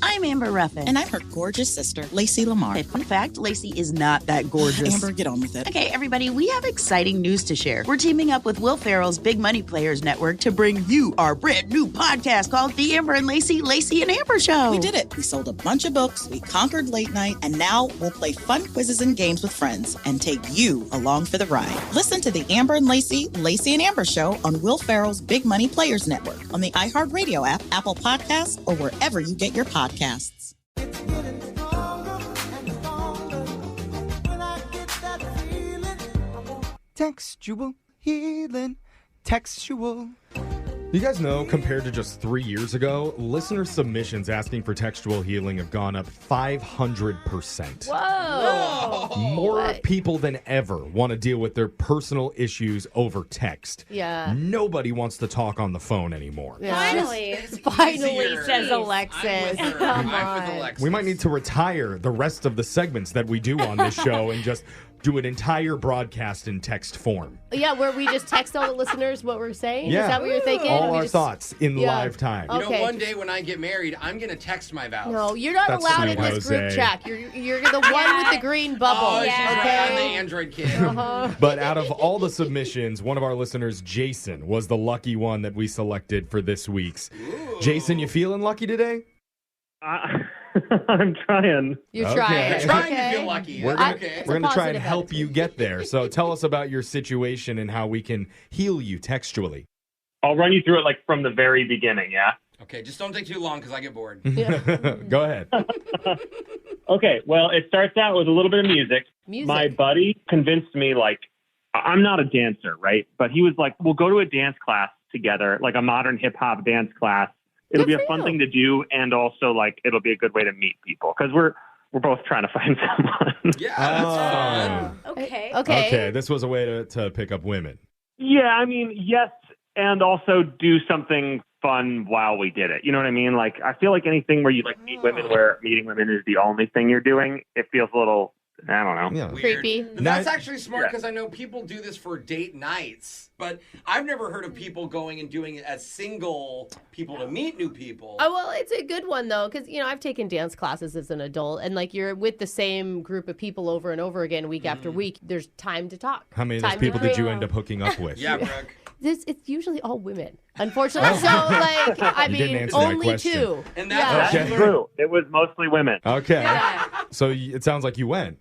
I'm Amber Ruffin. And I'm her gorgeous sister, Lacey Lamar. Okay, fun fact, Lacey is not that gorgeous. Amber, get on with it. Okay, everybody, we have exciting news to share. We're teaming up with Will Ferrell's Big Money Players Network to bring you our brand new podcast called The Amber and Lacey and Amber Show. We did it. We sold a bunch of books, we conquered late night, and now we'll play fun quizzes and games with friends and take you along for the ride. Listen to The Amber and Lacey and Amber Show on Will Ferrell's Big Money Players Network, on the iHeartRadio app, Apple Podcasts, or wherever you get your podcasts. Textual healing, textual. You guys know, compared to just 3 years ago, listener submissions asking for textual healing have gone up 500%. Whoa. More people than ever want to deal with their personal issues over text. Yeah. Nobody wants to talk on the phone anymore. Yeah. Finally, says Alexis. Come on. We might need to retire the rest of the segments that we do on this show and just do an entire broadcast in text form. Yeah, where we just text all the listeners what we're saying? Yeah. Is that what you're thinking? All our thoughts in live time. You know, one day when I get married, I'm going to text my vows. No, you're not That's allowed sweet, in this Jose. group chat. You're the one with the green bubble. Oh, she's okay? right. I'm the Android kid. But out of all the submissions, one of our listeners, Jason, was the lucky one that we selected for this week's. Ooh. Jason, you feeling lucky today? I'm trying. You're Okay. trying. You're trying to feel lucky. We're Okay. going to try and positive help attitude. you get there. So tell us about your situation and how we can heal you textually. I'll run you through it like from the very beginning, yeah? Okay, just don't take too long because I get bored. Go ahead. Okay, well, it starts out with a little bit of music. Music. My buddy convinced me, like, I'm not a dancer, right? But he was like, we'll go to a dance class together, like a modern hip-hop dance class. It'll Good be a for fun you. thing to do, and also, like, it'll be a good way to meet people. Because we're both trying to find someone. Yeah, that's fun. Okay. Okay, this was a way to pick up women. Yeah, I mean, yes, and also do something fun while we did it. You know what I mean? Like, I feel like anything where you like meet women where meeting women is the only thing you're doing, it feels a little, I don't know. Yeah. Weird. Creepy. But that's Now- actually smart because I know people do this for date nights. But I've never heard of people going and doing it as single people to meet new people. Oh, well, it's a good one, though, because, I've taken dance classes as an adult, and, like, you're with the same group of people over and over again, week after week. There's time to talk. How many of Time those to people did you create- end up hooking up with? Yeah, Brooke. It's usually all women, unfortunately. So, like, I You didn't mean, answer that only question. two. And Yeah. that's That's true. It was mostly women. Okay. So it sounds like you went.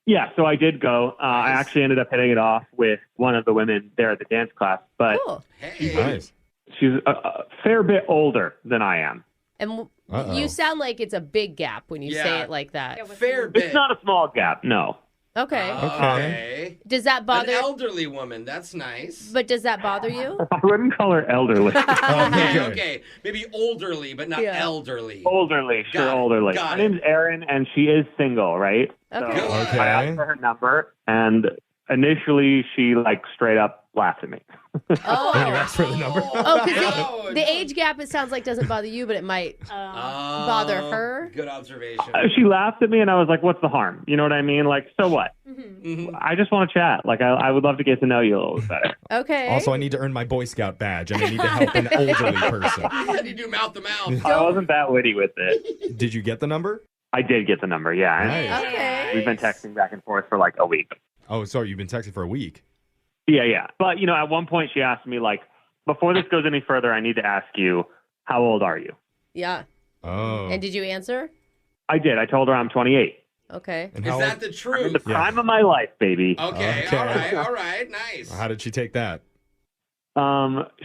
Yeah, so I did go. I actually ended up hitting it off with one of the women there at the dance class, but Cool. Hey. Nice. she's a fair bit older than I am. And Uh-oh. you sound like it's a big gap when you say Yeah. it like that. Fair bit. It's not a small gap, no. Okay. Okay. Does that An bother? elderly woman. That's nice. But does that bother you? I wouldn't call her elderly. Okay. Maybe elderly, but not Yeah. elderly. Elderly, sure, Got it. elderly. Got My it. name's Erin, and she is single, right? Okay. So Okay. I asked for her number, and initially she like straight up laughed at me. Oh. When you asked for the number. Oh, because No. the age gap, it sounds like, doesn't bother you, but it might bother her. Good observation. She laughed at me, and I was like, "What's the harm?" You know what I mean? Like, so what? Mhm. I just want to chat. Like, I would love to get to know you a little bit better. Okay. Also, I need to earn my Boy Scout badge, and I need to help an elderly person. You do mouth to mouth. I wasn't that witty with it. Did you get the number? I did get the number, yeah. and Nice. Okay. We've been texting back and forth for like a week. Oh, sorry, you've been texting for a week. Yeah. But, at one point she asked me, like, before this goes any further, I need to ask you, how old are you? Yeah. Oh. And did you answer? I did. I told her I'm 28. Okay. And Is how, that the In the truth? prime of my life, baby. Okay. Okay. All right. Nice. how did she take that?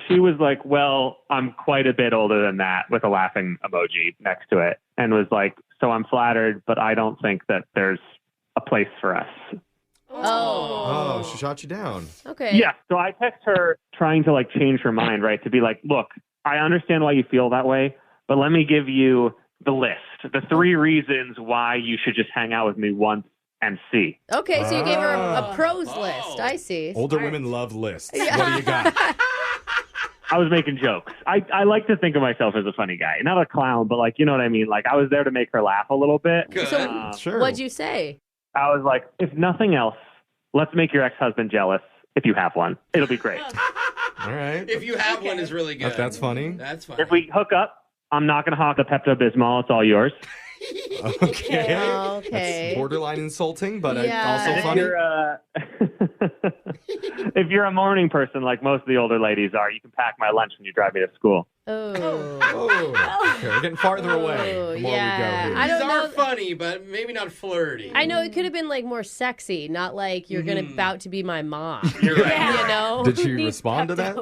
She was like, well, I'm quite a bit older than that, with a laughing emoji next to it, and was like, so I'm flattered, but I don't think that there's a place for us. Oh, she shot you down. Okay. Yeah. So I text her trying to like change her mind, right? To be like, look, I understand why you feel that way, but let me give you the list, the 3 reasons why you should just hang out with me once and see. Okay, so you gave her a pros Oh. list. I see. Older women love lists. Yeah. What do you got? I was making jokes. I like to think of myself as a funny guy, not a clown, but like, you know what I mean? Like I was there to make her laugh a little bit. Good. So Sure. what'd you say? I was like, if nothing else, let's make your ex-husband jealous. If you have one, it'll be great. All right. If you have one, is really good. That's funny. That's funny. If we hook up, I'm not going to hawk the Pepto-Bismol. It's all yours. Okay. Okay. That's borderline insulting, but Yeah. also If funny. if you're a morning person like most of the older ladies are, you can pack my lunch when you drive me to school. Oh. Oh, okay. We're getting farther away Oh, the more yeah. we go I here. don't These are know. funny, but maybe not flirty. I know it could have been like more sexy, not like you're gonna about to be my mom. You're right. You know? Did she respond to that?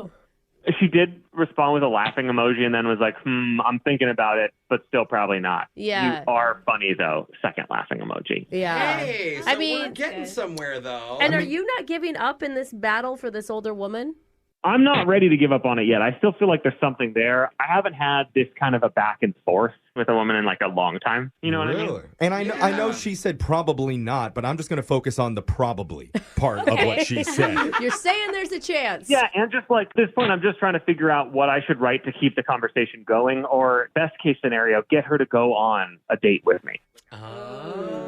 She did respond with a laughing emoji and then was like, I'm thinking about it, but still probably not. Yeah. You are funny, though. Second laughing emoji. Yeah. Hey, so I mean- we're getting somewhere, though. And are you not giving up in this battle for this older woman? I'm not ready to give up on it yet. I still feel like there's something there. I haven't had this kind of a back and forth with a woman in like a long time. You know what I mean? And I know she said probably not, but I'm just going to focus on the probably part of what she said. You're saying there's a chance. Yeah, and just like at this point, I'm just trying to figure out what I should write to keep the conversation going, or best case scenario, get her to go on a date with me.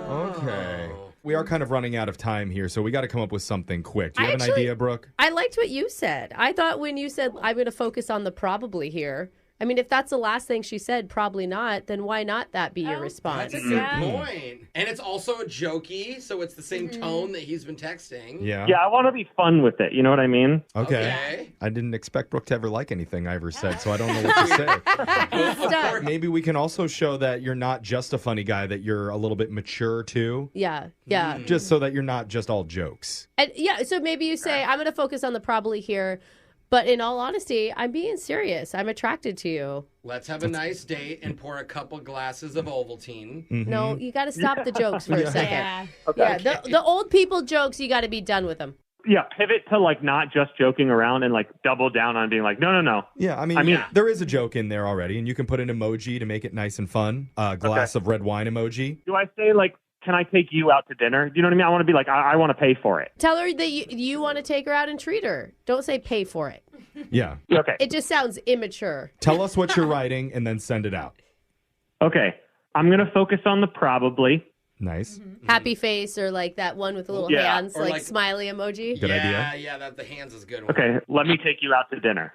Okay. We are kind of running out of time here, so we got to come up with something quick. Do you have an Actually- idea, Brooke? I liked what you said. I thought when you said, I'm going to focus on the probably here. I mean, if that's the last thing she said, probably not, then why not that be your response? That's a good point. And it's also a jokey, so it's the same tone that he's been texting. Yeah. Yeah, I want to be fun with it. You know what I mean? Okay. I didn't expect Brooke to ever like anything I ever said, so I don't know what to say. Stuck. Maybe we can also show that you're not just a funny guy, that you're a little bit mature too. Yeah, yeah. Just so that you're not just all jokes. And yeah, so maybe you say, I'm going to focus on the probably here. But in all honesty, I'm being serious. I'm attracted to you. Let's have a nice date and pour a couple glasses of Ovaltine. No, you got to stop the jokes for a second. Yeah. Yeah, the old people jokes, you got to be done with them. Yeah, pivot to like not just joking around and like double down on being like, no. Yeah, I mean, there is a joke in there already, and you can put an emoji to make it nice and fun. A glass of red wine emoji. Do I say like, can I take you out to dinner? Do you know what I mean? I want to be like, I want to pay for it. Tell her that you want to take her out and treat her. Don't say pay for it. Yeah. Okay. It just sounds immature. Tell us what you're writing and then send it out. Okay. I'm going to focus on the probably. Nice. Happy face or like that one with the little Yeah, hands, or like like- smiley emoji. Good idea. Yeah, that the hands is a good one. Okay, let me take you out to dinner.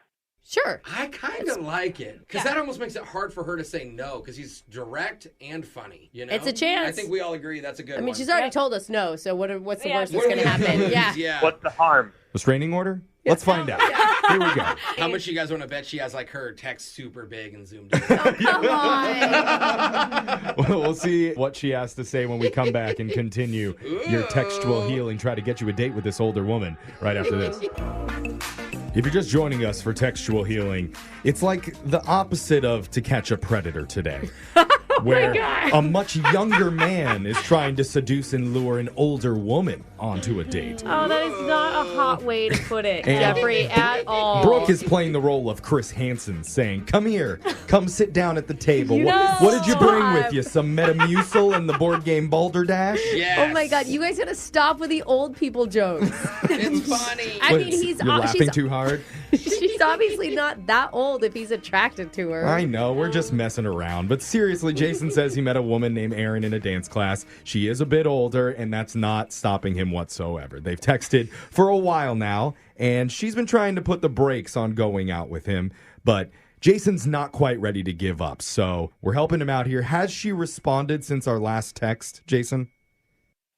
Sure. I kind of like it because that almost makes it hard for her to say no because he's direct and funny. You know, It's a chance. I think we all agree that's a good I one. mean, she's already told us no, so what's the worst that's What are going we to happen? lose? Yeah. What's the harm? Restraining order? Let's find out. Here we go. How much you guys want to bet she has like her text super big and zoomed in? Come on. We'll see what she has to say when we come back and continue your textual healing. Try to get you a date with this older woman right after this. If you're just joining us for textual healing, it's like the opposite of To Catch a Predator today. Where a much younger man is trying to seduce and lure an older woman onto a date. Oh, that is not a hot way to put it, And Jeffrey, at all. Brooke is playing the role of Chris Hansen, saying, come here, come sit down at the table. No. What did you bring with you? Some Metamucil and the board game Balderdash? Yes. Oh my God, you guys gotta stop with the old people jokes. It's funny. I What, mean, you're laughing too hard? she's obviously not that old if he's attracted to her. I know, we're just messing around. But seriously, Jason says he met a woman named Erin in a dance class. She is a bit older, and that's not stopping him whatsoever. They've texted for a while now, and she's been trying to put the brakes on going out with him, but Jason's not quite ready to give up, so we're helping him out here. Has she responded since our last text, Jason?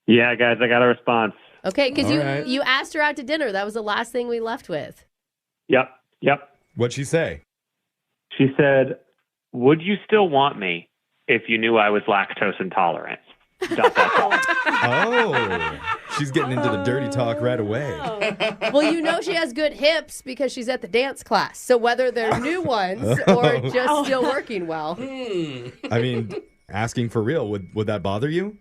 Yeah, guys, I got a response. Okay, because All right. you asked her out to dinner. That was the last thing we left with. Yep. What'd she say? She said, would you still want me if you knew I was lactose intolerant? ... Oh, she's getting into the dirty talk right away. Well, you know she has good hips because she's at the dance class. So whether they're new ones or just still working well. I mean, asking for real, would that bother you?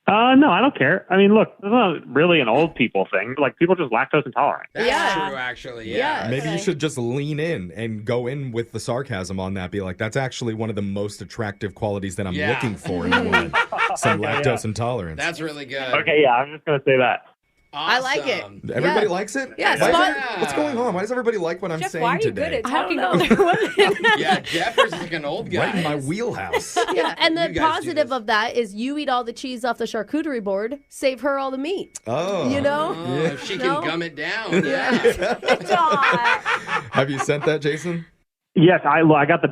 No, I don't care. I mean, look, it's not really an old people thing. Like, people are just lactose intolerant. That's Yeah. true, actually. Yeah. Maybe you should just lean in and go in with the sarcasm on that. Be like, that's actually one of the most attractive qualities that I'm looking for in a woman. Some lactose intolerance. That's really good. Okay, yeah, I'm just going to say that. I like it. Awesome. Everybody Yeah. likes it? Yeah, Why is spot- that- what's going on? Why does everybody like what I'm Jeff, saying why are you today? good at I don't talking to know. older women? Yeah, Jeff is like an old guy. Right in my wheelhouse. Yeah, and the You guys do positive this. of that is you eat all the cheese off the charcuterie board, save her all the meat. Oh. You know? Oh, if she can No? gum it down. Yeah. Have you sent that, Jason? Yes, I got the ...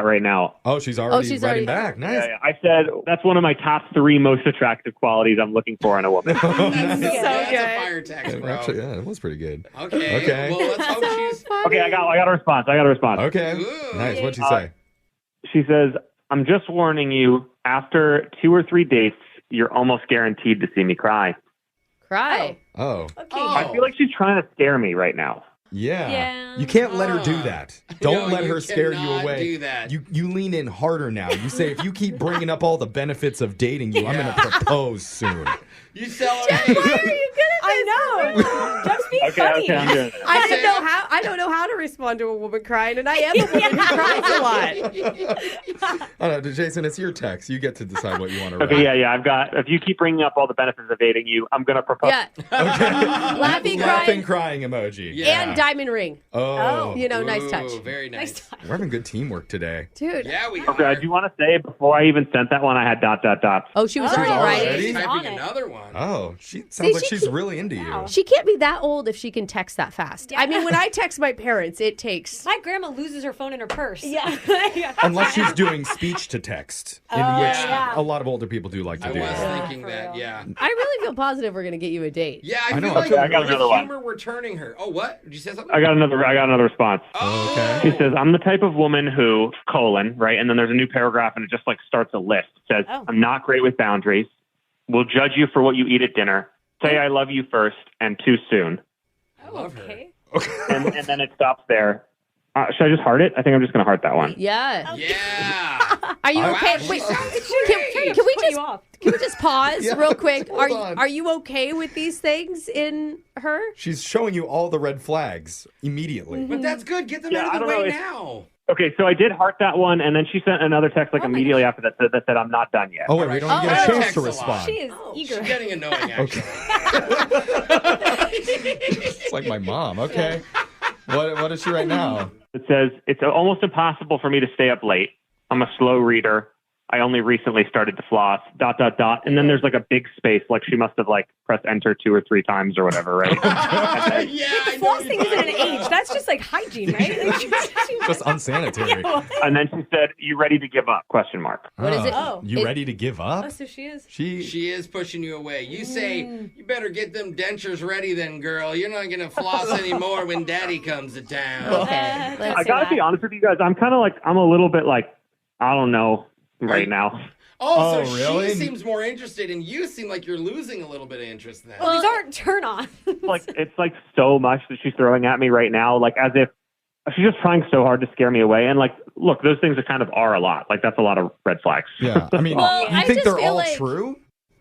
right now. Oh, she's already writing back. Nice. Yeah, I said that's one of my top 3 most attractive qualities I'm looking for in a woman. That's So a good. fire text, bro. Actually, yeah, it was pretty good. Okay. Well, let's hope she's. Okay, I got a response. Okay. Ooh. Nice. What'd you say? She says, "I'm just warning you, after 2 or 3 dates, you're almost guaranteed to see me cry." Cry. Oh. Okay. I feel like she's trying to scare me right now. Yeah. Yeah. You can't let her do that. Don't No, let you her scare you cannot away. do that. You lean in harder now. You say, if you keep bringing up all the benefits of dating you, I'm going to propose soon. You sell her. Why are you good at this? I know. Just be funny. Okay, I'm doing it. I don't know how to respond to a woman crying, and I am a woman who cries a lot. I don't know, Jason, it's your text. You get to decide what you want to write. Okay, yeah. I've got. If you keep bringing up all the benefits of dating you, I'm gonna propose. Yeah. Okay. Laughing, crying emoji. Yeah. and diamond ring. Oh. Nice touch. Ooh, very nice. Nice time. We're having good teamwork today. Dude. Yeah, we Okay, are. do you want to say before I even sent that one, I had ... Oh, she was Oh, already already? writing. She's on Typing it. another one. Oh, she sounds like she she's can't- really into you. Wow. She can't be that old if she can text that fast. I mean, when I text my parents, it takes. My grandma loses her phone in her purse. Yeah. Unless she's doing speech to text, in which yeah. a lot of older people do like to I do was that. thinking for that. real. Yeah. I really feel positive we're gonna get you a date. Yeah, I I know. feel like Okay, I got with another one. humor we're turning her. Oh, what? Did you say something? I got another response. Oh. Okay. She says, "I'm the type of woman who, right? And then there's a new paragraph and it just like starts a list. It says, Oh. I'm not great with boundaries. Will judge you for what you eat at dinner. Say I love you first and too soon." I love her. Okay. And then it stops there. Should I just heart it? I think I'm just going to heart that one. Yeah. Yeah. Are you Wow, okay? she Wait, sounds can we Put just you off. can we just pause Yeah, real quick? hold on. Are you okay with these things in her? She's showing you all the red flags immediately. But that's good. Get them Yeah, out I of the don't way know. now. Okay, so I did heart that one, and then she sent another text like Oh my immediately after that said, I'm not done yet. Oh, wait, we don't even get a Oh, chance text to a lot. respond. She is She's eager. getting annoying, actually. It's like my mom. Okay. What is she right now? It says, it's almost impossible for me to stay up late. I'm a slow reader. I only recently started to floss, ... And then there's like a big space, like she must have like pressed enter 2 or 3 times or whatever, right? And Yeah, The I know what flossing you're isn't an talking about. age. That's just like hygiene, right? Like, Just unsanitary. and then she said, "You ready to give up?" ? What is it? Oh. You Is- ready to give up? Oh, so she is. She is pushing you away. You say, you better get them dentures ready then, girl. You're not going to floss anymore when daddy comes to town. Okay. Let's I see gotta that. be honest with you guys. I'm a little bit like, I don't know right now. Oh, Oh, so really? she seems more interested, and you seem like you're losing a little bit of interest then. Well, these aren't turn on. It's like so much that she's throwing at me right now, like as if she's just trying so hard to scare me away. And like, look, those things are a lot. Like that's a lot of red flags. Yeah. I mean, Well, you I think just they're feel all like- true?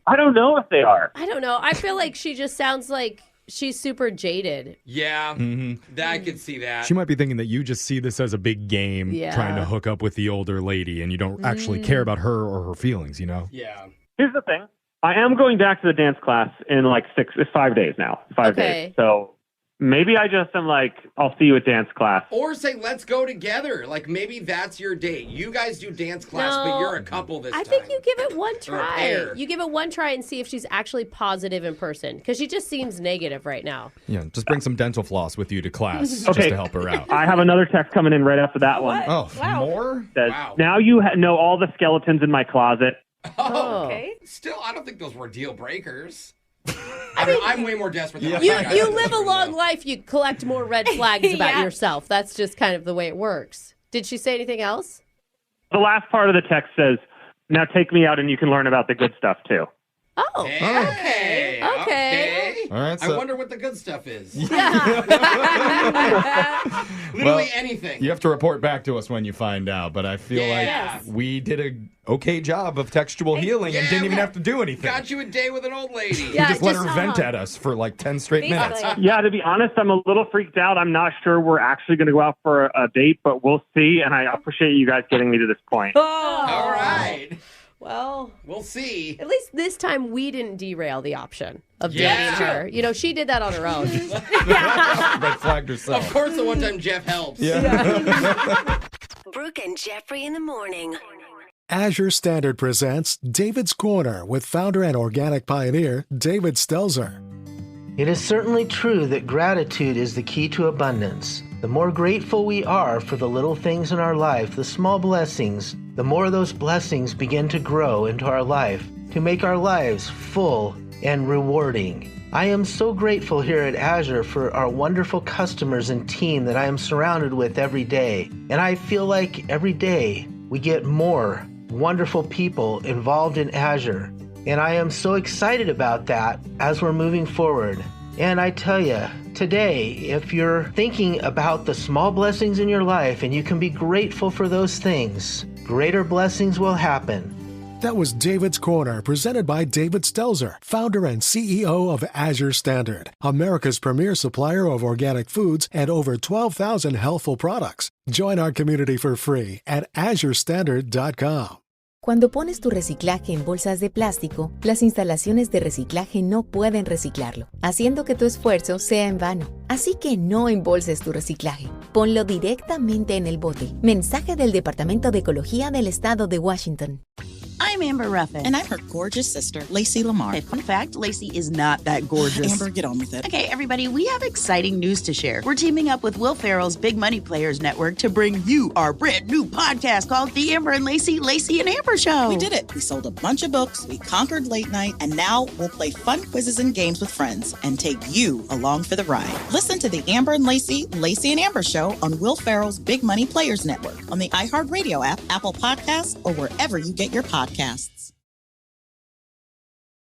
I don't know if they are. I don't know. I feel like she just sounds like she's super jaded. Yeah, Mm-hmm. I could see that. She might be thinking that you just see this as a big game, Yeah. trying to hook up with the older lady, and you don't actually care about her or her feelings, you know? Yeah. Here's the thing. I am going back to the dance class in like 5 days now. 5 Okay. days. So maybe I just am like, I'll see you at dance class. Or say, let's go together. Like, maybe that's your date. You guys do dance class, but No. you're a couple this time. I think you give it one Or a try. pair. You give it one try and see if she's actually positive in person, because she just seems negative right now. Yeah, just bring some dental floss with you to class just Okay. to help her out. I have another text coming in right after that one. Oh, Wow. more? Says, Wow. now you know all the skeletons in my closet. Oh, Okay. still, I don't think those were deal breakers. I mean, I'm way more desperate than Yeah. those guys You in this live a room, long though. life, you collect more red flags about Yeah. yourself. That's just kind of the way it works. Did she say anything else? The last part of the text says, now take me out and you can learn about the good stuff too. Oh. Hey, Okay. All right, I so wonder what the good stuff is. Yeah. Literally anything. you have to report back to us when you find out, but I feel Yeah. like we did a okay job of textual healing and Yeah, didn't even we have to do anything. Got you a day with an old lady. Yeah. We just let just- her vent at us for like 10 straight minutes. Basically. Yeah, to be honest, I'm a little freaked out. I'm not sure we're actually going to go out for a date, but we'll see. And I appreciate you guys getting me to this point. All right. Well, We'll see. at least this time we didn't derail the option of Yeah. dating her. You know, she did that on her own. Red flagged herself. Of course, the one time Jeff helps. Brooke and Jeffrey in the morning. Azure Standard presents David's Corner with founder and organic pioneer David Stelzer. It is certainly true that gratitude is the key to abundance. The more grateful we are for the little things in our life, the small blessings, the more those blessings begin to grow into our life to make our lives full and rewarding. I am so grateful here at Azure for our wonderful customers and team that I am surrounded with every day. And I feel like every day we get more wonderful people involved in Azure. And I am so excited about that as we're moving forward. And I tell you, today, if you're thinking about the small blessings in your life and you can be grateful for those things, greater blessings will happen. That was David's Corner, presented by David Stelzer, founder and CEO of Azure Standard, America's premier supplier of organic foods and over 12,000 healthful products. Join our community for free at azurestandard.com. Cuando pones tu reciclaje en bolsas de plástico, las instalaciones de reciclaje no pueden reciclarlo, haciendo que tu esfuerzo sea en vano. Así que no embolses tu reciclaje. Ponlo directamente en el bote. Mensaje del Departamento de Ecología del Estado de Washington. I'm Amber Ruffin. And I'm her gorgeous sister, Lacey Lamar. Okay, fun fact, Lacey is not that gorgeous. Amber, get on with it. Okay, everybody, we have exciting news to share. We're teaming up with Will Ferrell's Big Money Players Network to bring you our brand new podcast called The Amber and Lacey and Amber Show. We did it. We sold a bunch of books, we conquered late night, and now we'll play fun quizzes and games with friends and take you along for the ride. Listen to The Amber and Lacey and Amber Show on Will Ferrell's Big Money Players Network on the iHeartRadio app, Apple Podcasts, or wherever you get your podcasts.